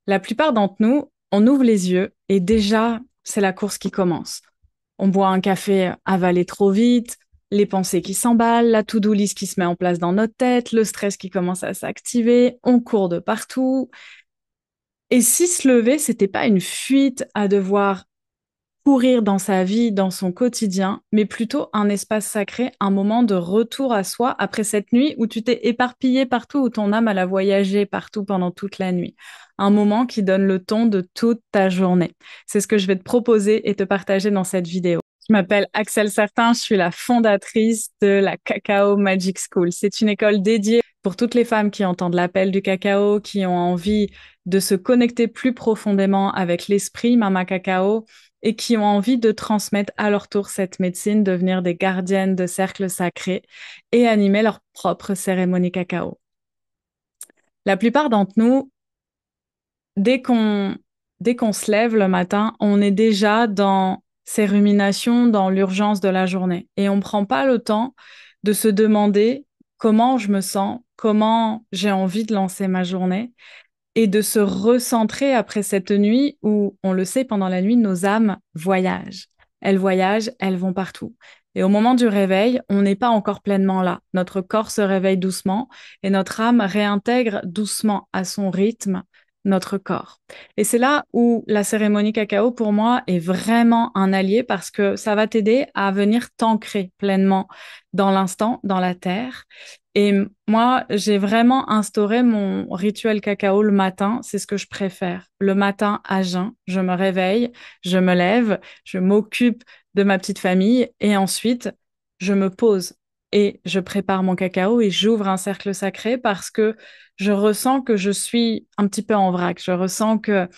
La plupart d'entre nous, on ouvre les yeux et déjà, c'est la course qui commence. On boit un café avalé trop vite, les pensées qui s'emballent, la to-do list qui se met en place dans notre tête, le stress qui commence à s'activer, on court de partout. Et si se lever, c'était pas une fuite à devoir courir dans sa vie, dans son quotidien, mais plutôt un espace sacré, un moment de retour à soi après cette nuit où tu t'es éparpillé partout, où ton âme elle a voyagé partout pendant toute la nuit. Un moment qui donne le ton de toute ta journée. C'est ce que je vais te proposer et te partager dans cette vidéo. Je m'appelle Axel Certain, je suis la fondatrice de la Cacao Magic School. C'est une école dédiée pour toutes les femmes qui entendent l'appel du cacao, qui ont envie de se connecter plus profondément avec l'esprit Mama Cacao et qui ont envie de transmettre à leur tour cette médecine, devenir des gardiennes de cercles sacrés et animer leur propre cérémonie cacao. La plupart d'entre nous, dès qu'on dès qu'on se lève le matin, on est déjà dans ces ruminations, dans l'urgence de la journée. Et on ne prend pas le temps de se demander comment je me sens, comment j'ai envie de lancer ma journée et de se recentrer après cette nuit où, on le sait, pendant la nuit, nos âmes voyagent. Elles voyagent, elles vont partout. Et au moment du réveil, on n'est pas encore pleinement là. Notre corps se réveille doucement et notre âme réintègre doucement à son rythme notre corps. Et c'est là où la cérémonie cacao, pour moi, est vraiment un allié parce que ça va t'aider à venir t'ancrer pleinement dans l'instant, dans la terre. Et moi, j'ai vraiment instauré mon rituel cacao le matin. C'est ce que je préfère. Le matin à jeun, je me réveille, je me lève, je m'occupe de ma petite famille et ensuite, je me pose et je prépare mon cacao et j'ouvre un cercle sacré parce que je ressens que je suis un petit peu en vrac. Je ressens que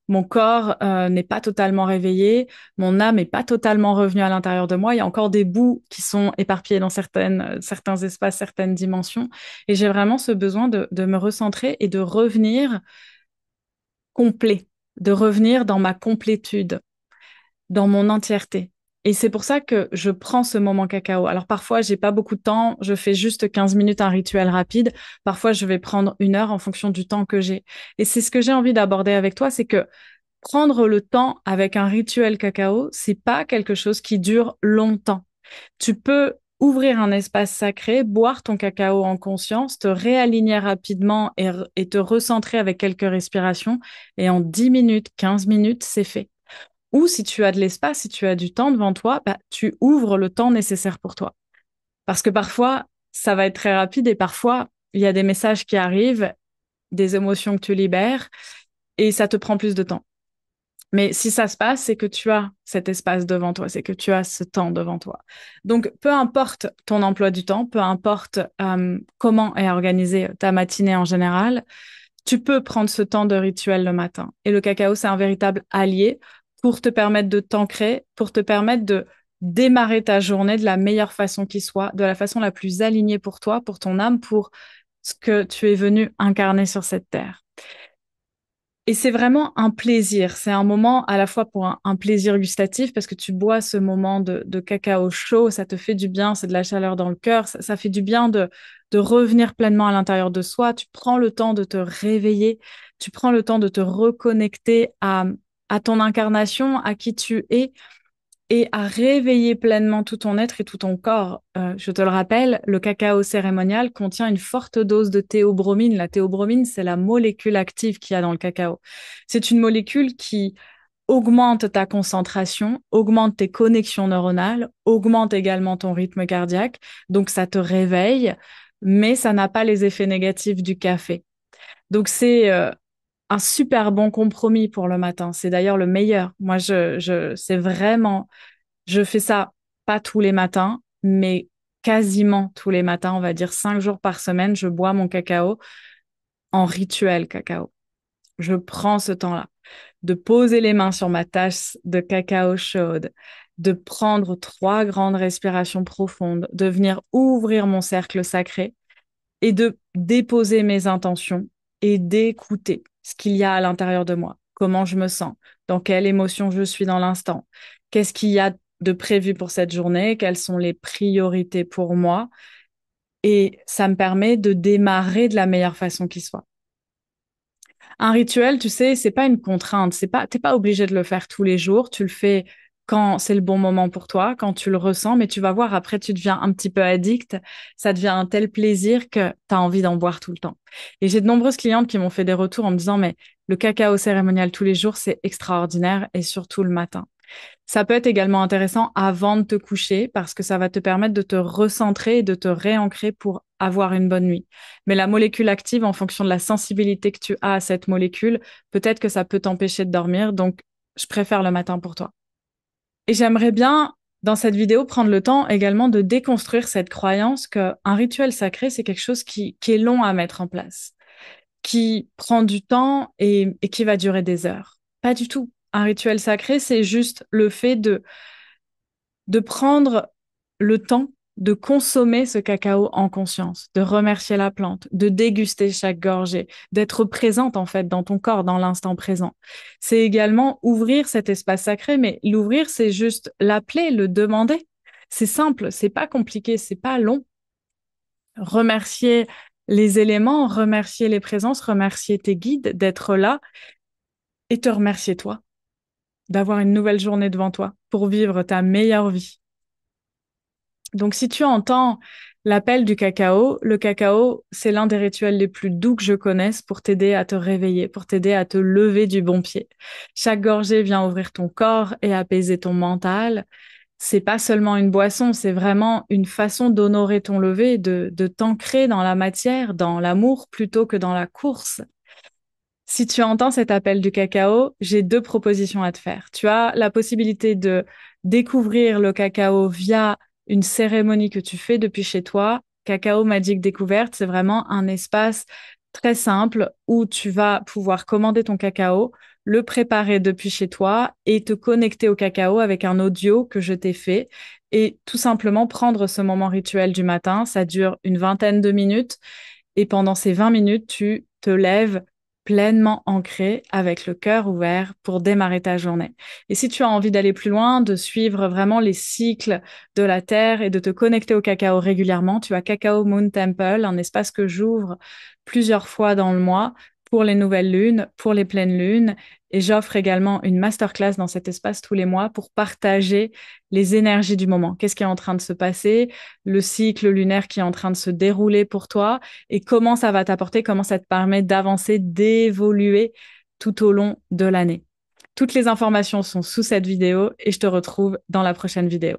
mon corps n'est pas totalement réveillé, mon âme n'est pas totalement revenue à l'intérieur de moi. Il y a encore des bouts qui sont éparpillés dans certains espaces, certaines dimensions. Et j'ai vraiment ce besoin de me recentrer et de revenir complet, de revenir dans ma complétude, dans mon entièreté. Et c'est pour ça que je prends ce moment cacao. Alors parfois, j'ai pas beaucoup de temps, je fais juste 15 minutes un rituel rapide. Parfois, je vais prendre 1 heure en fonction du temps que j'ai. Et c'est ce que j'ai envie d'aborder avec toi, c'est que prendre le temps avec un rituel cacao, c'est pas quelque chose qui dure longtemps. Tu peux ouvrir un espace sacré, boire ton cacao en conscience, te réaligner rapidement et te recentrer avec quelques respirations. Et en 10 minutes, 15 minutes, c'est fait. Ou si tu as de l'espace, si tu as du temps devant toi, bah, tu ouvres le temps nécessaire pour toi. Parce que parfois, ça va être très rapide et parfois, il y a des messages qui arrivent, des émotions que tu libères et ça te prend plus de temps. Mais si ça se passe, c'est que tu as cet espace devant toi, c'est que tu as ce temps devant toi. Donc, peu importe ton emploi du temps, peu importe comment est organisée ta matinée en général, tu peux prendre ce temps de rituel le matin. Et le cacao, c'est un véritable allié pour te permettre de t'ancrer, pour te permettre de démarrer ta journée de la meilleure façon qui soit, de la façon la plus alignée pour toi, pour ton âme, pour ce que tu es venu incarner sur cette terre. Et c'est vraiment un plaisir. C'est un moment à la fois pour un plaisir gustatif parce que tu bois ce moment de cacao chaud, ça te fait du bien, c'est de la chaleur dans le cœur, ça fait du bien de revenir pleinement à l'intérieur de soi. Tu prends le temps de te réveiller, tu prends le temps de te reconnecter à ton incarnation, à qui tu es et à réveiller pleinement tout ton être et tout ton corps. Je te le rappelle, le cacao cérémonial contient une forte dose de théobromine. La théobromine, c'est la molécule active qu'il y a dans le cacao. C'est une molécule qui augmente ta concentration, augmente tes connexions neuronales, augmente également ton rythme cardiaque. Donc, ça te réveille, mais ça n'a pas les effets négatifs du café. Donc, c'est un super bon compromis pour le matin. C'est d'ailleurs le meilleur. Moi, c'est vraiment je fais ça pas tous les matins, mais quasiment tous les matins, on va dire 5 jours par semaine, je bois mon cacao en rituel cacao. Je prends ce temps-là de poser les mains sur ma tasse de cacao chaude, de prendre 3 grandes respirations profondes, de venir ouvrir mon cercle sacré et de déposer mes intentions et d'écouter ce qu'il y a à l'intérieur de moi, comment je me sens, dans quelle émotion je suis dans l'instant, qu'est-ce qu'il y a de prévu pour cette journée, quelles sont les priorités pour moi. Et ça me permet de démarrer de la meilleure façon qui soit. Un rituel, tu sais, c'est pas une contrainte. T'es pas obligé de le faire tous les jours. Tu le fais quand c'est le bon moment pour toi, quand tu le ressens, mais tu vas voir, après, tu deviens un petit peu addict. Ça devient un tel plaisir que tu as envie d'en boire tout le temps. Et j'ai de nombreuses clientes qui m'ont fait des retours en me disant, mais le cacao cérémonial tous les jours, c'est extraordinaire et surtout le matin. Ça peut être également intéressant avant de te coucher parce que ça va te permettre de te recentrer et de te réancrer pour avoir une bonne nuit. Mais la molécule active, en fonction de la sensibilité que tu as à cette molécule, peut-être que ça peut t'empêcher de dormir. Donc, je préfère le matin pour toi. Et j'aimerais bien, dans cette vidéo, prendre le temps également de déconstruire cette croyance qu'un rituel sacré, c'est quelque chose qui est long à mettre en place, qui prend du temps et qui va durer des heures. Pas du tout. Un rituel sacré, c'est juste le fait de prendre le temps de consommer ce cacao en conscience, de remercier la plante, de déguster chaque gorgée, d'être présente en fait dans ton corps, dans l'instant présent. C'est également ouvrir cet espace sacré, mais l'ouvrir, c'est juste l'appeler, le demander. C'est simple, c'est pas compliqué, c'est pas long. Remercier les éléments, remercier les présences, remercier tes guides d'être là et te remercier toi, d'avoir une nouvelle journée devant toi pour vivre ta meilleure vie. Donc, si tu entends l'appel du cacao, le cacao, c'est l'un des rituels les plus doux que je connaisse pour t'aider à te réveiller, pour t'aider à te lever du bon pied. Chaque gorgée vient ouvrir ton corps et apaiser ton mental. C'est pas seulement une boisson, c'est vraiment une façon d'honorer ton lever, de t'ancrer dans la matière, dans l'amour plutôt que dans la course. Si tu entends cet appel du cacao, j'ai deux propositions à te faire. Tu as la possibilité de découvrir le cacao via une cérémonie que tu fais depuis chez toi. Cacao Magic Découverte, c'est vraiment un espace très simple où tu vas pouvoir commander ton cacao, le préparer depuis chez toi et te connecter au cacao avec un audio que je t'ai fait et tout simplement prendre ce moment rituel du matin. Ça dure une vingtaine de minutes et pendant ces 20 minutes, tu te lèves pleinement ancré avec le cœur ouvert pour démarrer ta journée. Et si tu as envie d'aller plus loin, de suivre vraiment les cycles de la Terre et de te connecter au cacao régulièrement, tu as Cacao Moon Temple, un espace que j'ouvre plusieurs fois dans le mois pour les nouvelles lunes, pour les pleines lunes. Et j'offre également une masterclass dans cet espace tous les mois pour partager les énergies du moment. Qu'est-ce qui est en train de se passer, le cycle lunaire qui est en train de se dérouler pour toi et comment ça va t'apporter, comment ça te permet d'avancer, d'évoluer tout au long de l'année. Toutes les informations sont sous cette vidéo et je te retrouve dans la prochaine vidéo.